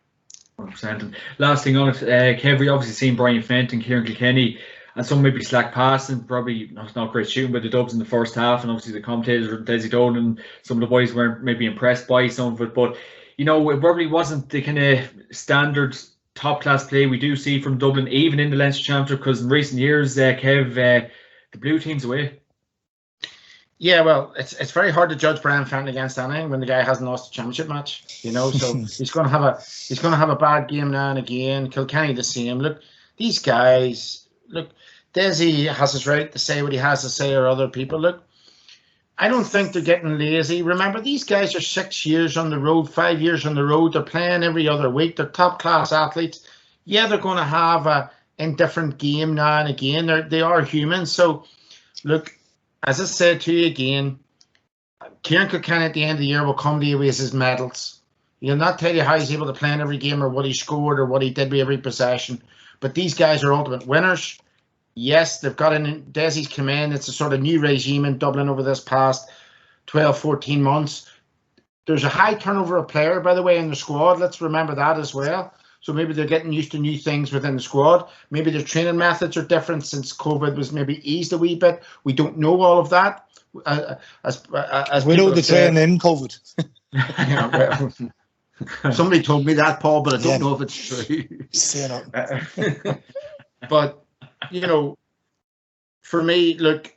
100%. And last thing on it, Kev, we obviously seen Brian Fenton, Kieran Kilkenny, and some maybe slack passing, probably not great shooting by the Dubs in the first half, and obviously the commentators were Desi Dolan and some of the boys weren't maybe impressed by some of it, but it probably wasn't the kind of standard top-class play we do see from Dublin, even in the Leinster Championship, because in recent years, Kev, the blue team's away. Yeah, well, it's very hard to judge Brian Fenton against anything when the guy hasn't lost a championship match, So he's going to have a bad game now and again. Kilkenny the same. Look, these guys. Look, Desi has his right to say what he has to say, or other people. Look, I don't think they're getting lazy. Remember, these guys are 6 years on the road, 5 years on the road. They're playing every other week. They're top-class athletes. Yeah, they're going to have a indifferent game now and again. They are human. So, look, as I said to you again, Kieran Kilkenny at the end of the year will come to you with his medals. He'll not tell you how he's able to play in every game or what he scored or what he did with every possession. But these guys are ultimate winners. Yes, they've got in Desi's command. It's a sort of new regime in Dublin over this past 12, 14 months. There's a high turnover of player, by the way, in the squad. Let's remember that as well. So maybe they're getting used to new things within the squad. Maybe their training methods are different since COVID was maybe eased a wee bit. We don't know all of that. As we know the training in COVID. Yeah, well, somebody told me that, Paul, but I don't know if it's true. But, for me, look,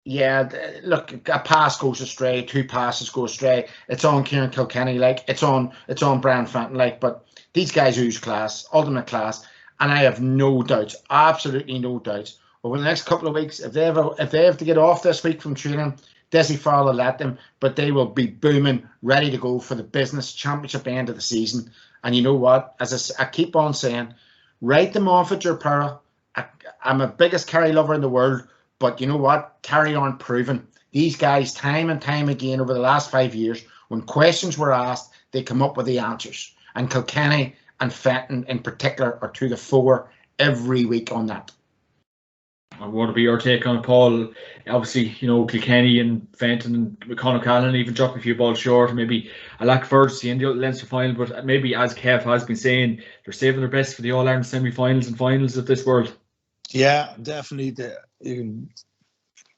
a pass goes astray, 2 passes go astray. It's on Kieran Kilkenny, it's on Brian Fenton, but these guys use class, ultimate class, and I have no doubts, absolutely no doubts. Over the next couple of weeks, if they have to get off this week from training, Desi Farrell will let them, but they will be booming, ready to go for the business championship end of the season. And you know what? As I keep on saying, write them off at your peril. I'm the biggest Kerry lover in the world, but you know what? Kerry aren't proven. These guys, time and time again over the last 5 years, when questions were asked, they come up with the answers. And Kilkenny and Fenton in particular are to the fore every week on that. And what would be your take on it, Paul? Obviously, Kilkenny and Fenton and Conor Callan even dropping a few balls short. Maybe a lack of urgency in the Leinster final, but maybe, as Kev has been saying, they're saving their best for the All-Ireland semi-finals and finals of this world. Yeah, definitely.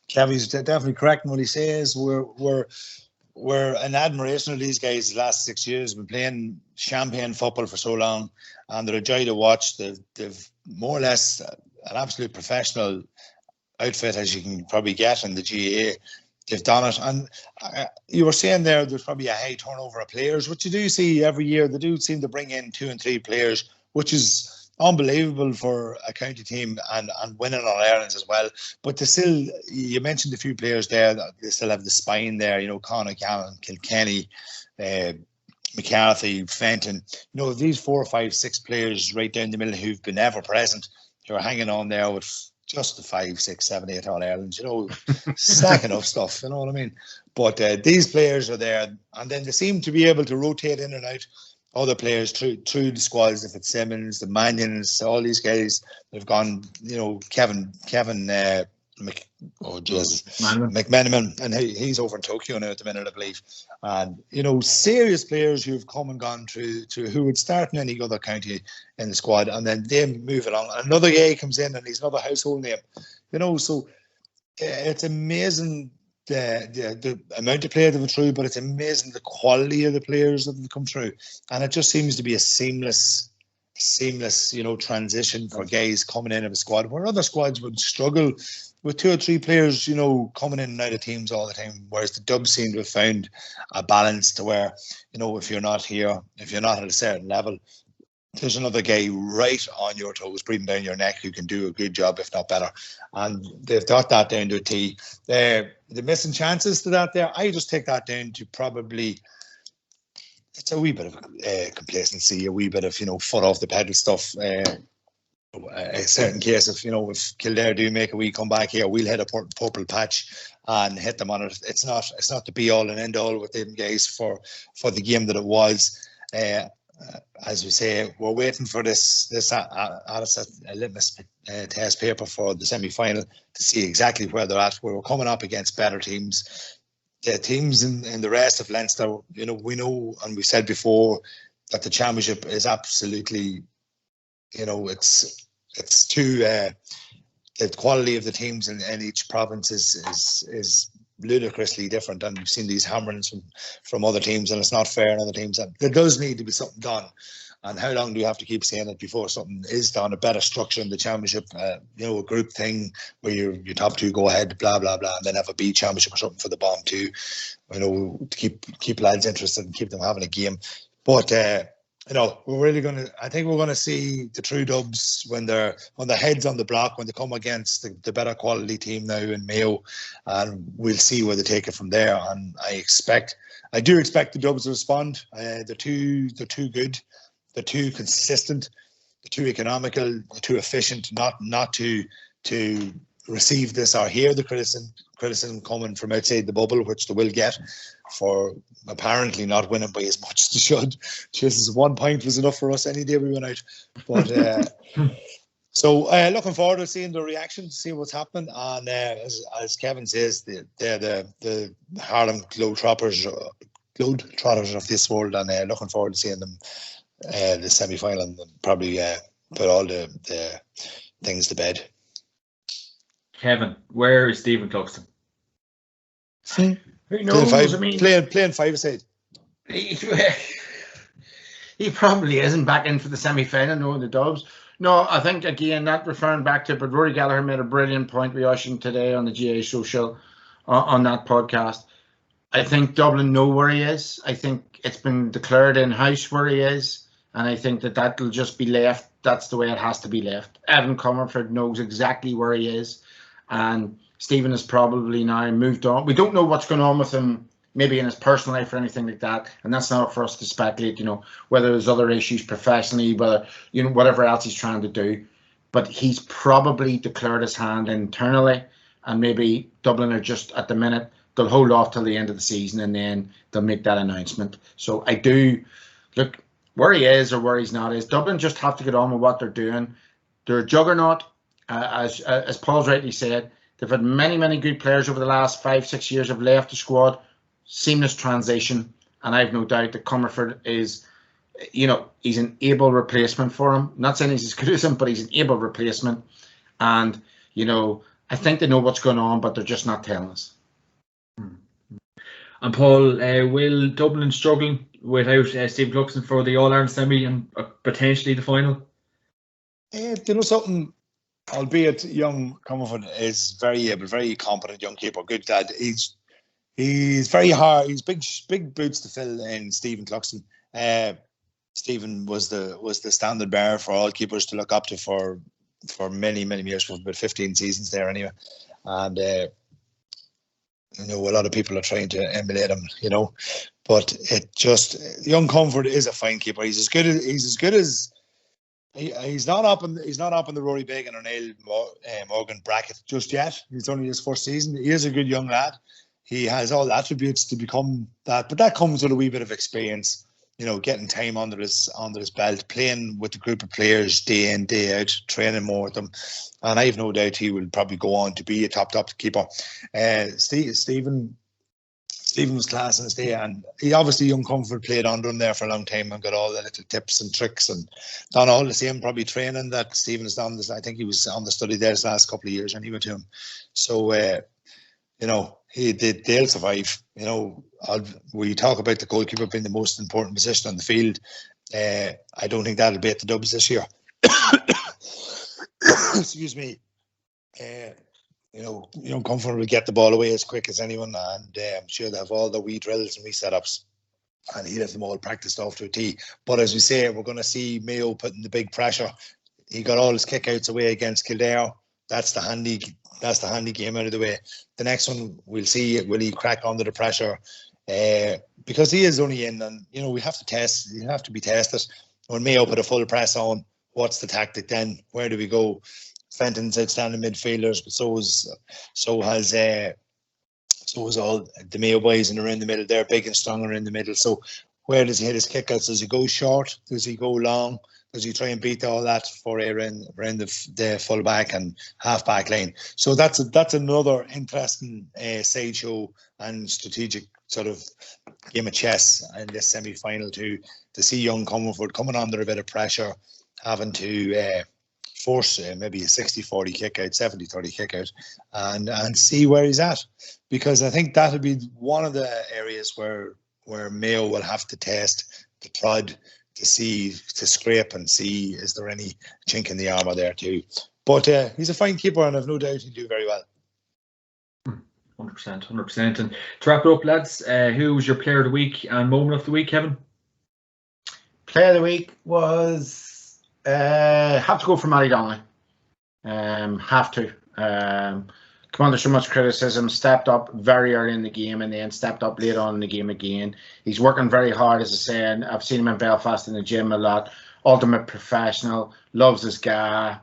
Kevy's definitely correct in what he says. We're in admiration of these guys the last 6 years. Been playing champagne football for so long, and they're a joy to watch. They've more or less an absolute professional outfit, as you can probably get in the GAA. They've done it, and you were saying there's probably a high turnover of players, which you do see every year. They do seem to bring in 2 and 3 players, which is unbelievable for a county team and winning on Ireland as well. But they still, you mentioned a few players there, that they still have the spine there, Conor Callan, Kilkenny, McCarthy, Fenton. These 4, 5, 6 players right down the middle who've been ever present, who are hanging on there with just the 5, 6, 7, 8 All Irelands, stacking up stuff, you know what I mean? But these players are there, and then they seem to be able to rotate in and out other players through the squads, if it's Simmons, the Manions, all these guys that have gone, Kevin McManaman, and he's over in Tokyo now at the minute, I believe. And serious players who've come and gone through who would start in any other county in the squad, and then they move along. Another guy comes in, and he's another household name. So it's amazing the amount of players that have through, but it's amazing the quality of the players that have come through, and it just seems to be a seamless transition for guys coming in of a squad where other squads would struggle with 2 or 3 players, coming in and out of teams all the time, whereas the Dubs seem to have found a balance to where, if you're not here, if you're not at a certain level, there's another guy right on your toes, breathing down your neck, who can do a good job, if not better. And they've got that down to a T. The missing chances to that there, I just take that down to probably, it's a wee bit of complacency, a wee bit of, foot off the pedal stuff. A certain case of, if Kildare do make a wee comeback here, we'll hit a purple patch and hit them on it. It's not the be all and end all with them guys for the game that it was. As we say, we're waiting for this litmus test paper for the semi-final to see exactly where they're at. We're coming up against better teams. The teams in the rest of Leinster, we know, and we said before, that the championship is absolutely, it's too, the quality of the teams in each province is ludicrously different, and we've seen these hammerings from other teams, and it's not fair on other teams. And there does need to be something done. And how long do you have to keep saying it before something is done? A better structure in the championship, a group thing where your top 2 go ahead, blah blah blah, and then have a B championship or something for the bottom 2. To keep lads interested and keep them having a game. But I think we're gonna see the true Dubs when they're on their heads on the block, when they come against the better quality team now in Mayo, and we'll see where they take it from there. And I do expect the Dubs to respond. They're too good. They're too consistent, they're too economical, they're too efficient not to receive this or hear the criticism coming from outside the bubble, which they will get for apparently not winning by as much as they should. Jesus, 1 point was enough for us any day we went out. But so looking forward to seeing the reaction, see what's happening. And as Kevin says, they're the Harlem Globetrotters of this world, and looking forward to seeing them the semi-final, and probably put all the things to bed. Kevin, where is Stephen Cluxton? Who knows? Playing 5-a-side. He probably isn't back in for the semi-final, knowing the Dubs. No, I think, again, that referring back to, but Rory Gallagher made a brilliant point with Ocean today on the GA social on that podcast. I think Dublin know where he is. I think it's been declared in-house where he is, and I think that'll just be left. That's the way it has to be left. Evan Comerford knows exactly where he is, and Stephen has probably now moved on. We don't know what's going on with him, maybe in his personal life or anything like that, and that's not for us to speculate, whether there's other issues professionally, whether, whatever else he's trying to do. But he's probably declared his hand internally, and maybe Dublin are just, at the minute, they'll hold off till the end of the season, and then they'll make that announcement. So I do look where he is or where he's not is. Dublin just have to get on with what they're doing. They're a juggernaut, as Paul's rightly said. They've had many good players over the last 5-6 years have left the squad. Seamless transition, and I've no doubt that Comerford is, he's an able replacement for him. Not saying he's as good as him, but he's an able replacement. And I think they know what's going on, but they're just not telling us. And Paul, will Dublin struggle without Steve Cluxton for the All-Ireland semi and potentially the final? Something, albeit young Comerford is very able, very competent young keeper, good lad. He's very hard. He's big boots to fill in Stephen Cluxton. Stephen was the standard bearer for all keepers to look up to for many years, for about 15 seasons there anyway. And a lot of people are trying to emulate him, but young Comerford is a fine keeper. He's as good as he's not up in the Rory Bacon or Neil Morgan bracket just yet. It's only his first season. He is a good young lad. He has all attributes to become that, but that comes with a wee bit of experience. getting time under his belt, playing with the group of players day in, day out, training more with them. And I have no doubt he will probably go on to be a top keeper. Stephen was class in his day, and he obviously, Young Comfort played under him there for a long time and got all the little tips and tricks and done all the same probably training that Stephen has done. I think he was on the study there his last couple of years and he went to him. So, they'll survive. We talk about the goalkeeper being the most important position on the field. I don't think that'll be at the Dubs this year. Excuse me. Young Comfort will get the ball away as quick as anyone, and I'm sure they have all the wee drills and wee setups, and he has them all practiced off to a tee. But as we say, we're going to see Mayo putting the big pressure. He got all his kickouts away against Kildare. That's the handy game out of the way. The next one, we'll see, will he crack under the pressure? Because he is only in, and we have to test. You have to be tested. When Mayo put a full press on, what's the tactic then? Where do we go? Fenton's outstanding midfielders, but so has all the Mayo boys in around the middle. They're big and strong around the middle. So where does he hit his kickouts? Does he go short? Does he go long? Does he try and beat all that for around the full back and half back line? So that's another interesting sideshow and strategic sort of game of chess in this semi-final to see Young Comfort coming under a bit of pressure, having to force maybe a 60-40 kick out, 70-30 kick out, and see where he's at, because I think that'll be one of the areas where Mayo will have to test the prod to scrape and see is there any chink in the armour there too. But he's a fine keeper, and I've no doubt he'll do very well. 100%. And to wrap it up, lads, who was your player of the week and moment of the week, Kevin? Player of the week was have to go for Matty Donnelly. Have to. Come under so much criticism, stepped up very early in the game and then stepped up later on in the game again. He's working very hard, as I say, and I've seen him in Belfast in the gym a lot. Ultimate professional, loves his guy,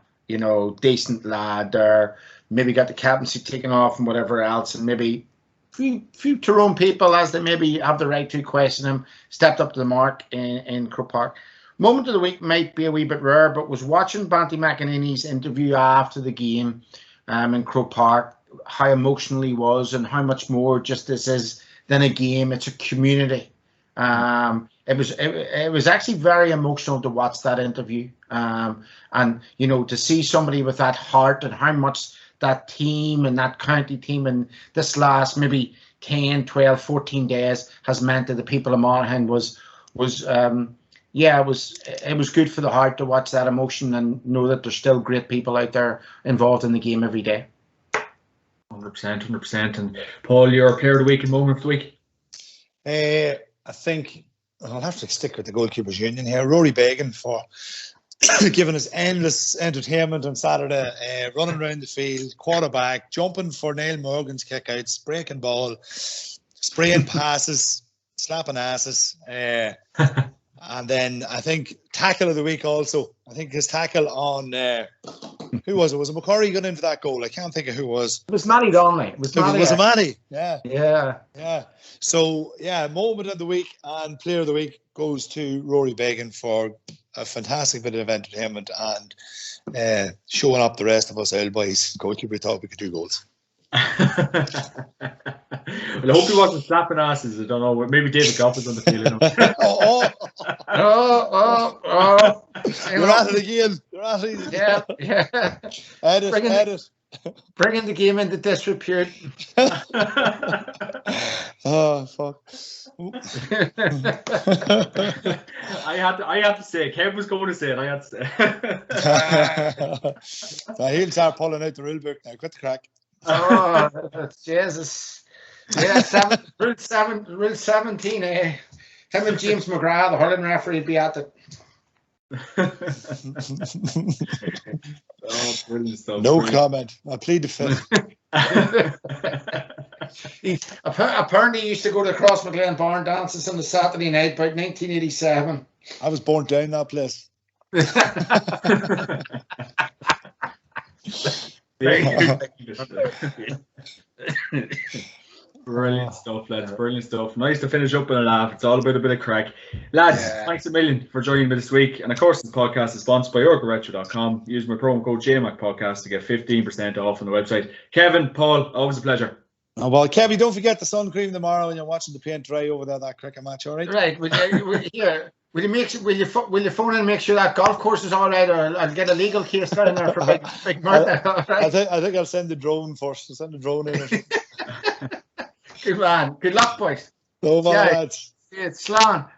decent lad there. Maybe got the captaincy taken off and whatever else, and maybe few Tyrone people, as they maybe have the right to question him, stepped up to the mark in Croke Park. Moment of the week might be a wee bit rare, but was watching Banty McEnany's interview after the game in Croke Park, how emotional he was and how much more just this is than a game. It's a community. It was actually very emotional to watch that interview. And, to see somebody with that heart and how much that team and that county team in this last maybe 10, 12, 14 days has meant to the people of Monaghan was it was good for the heart to watch that emotion and know that there's still great people out there involved in the game every day. 100%. And Paul, your player of the week and moment of the week? I think I'll have to stick with the Goalkeepers Union here. Rory Began for giving us endless entertainment on Saturday, running around the field, quarterback, jumping for Niall Morgan's kickouts, breaking ball, spraying passes, slapping asses. And then I think tackle of the week also. I think his tackle on who was it? Was it McCurry got into that goal? I can't think of who it was. It was Matty Donnelly. Was it Matty? Yeah. So moment of the week and player of the week goes to Rory Began for a fantastic bit of entertainment and showing up the rest of us old boys. Goalkeeper thought we could do goals. Well, I hope he wasn't slapping asses. I don't know. Maybe David Goff is on the field. You're at it again. You're at it again. Yeah. Edit. Bringing the game into disrepute. Oh, fuck. I had to say, Kev was going to say it. I had to say. So he'll start pulling out the rule book now. Quit the crack. Oh, Jesus. Yeah, rule 17, eh? Him and James McGrath, the hurling referee, would be at it. Oh, brilliant stuff. No comment. I plead the fifth. Apparently he used to go to the Cross McLean barn dances on the Saturday night about 1987. I was born down that place. Brilliant stuff, lads. Brilliant stuff. Nice to finish up with a laugh. It's all about a bit of crack. Lads, thanks a million for joining me this week. And of course, this podcast is sponsored by YorgaRetro.com. Use my promo code JMACPodcast to get 15% off on the website. Kevin, Paul, always a pleasure. Oh, well, Kevin, don't forget the sun cream tomorrow when you're watching the paint dry over there, that cricket match, all right? Right. Will you phone in and make sure that golf course is all right, or I'll get a legal case down there for big Martha. I think I'll send the drone first. I'll send the drone in. Good man. Good luck, boys. No, lads. It's Slán.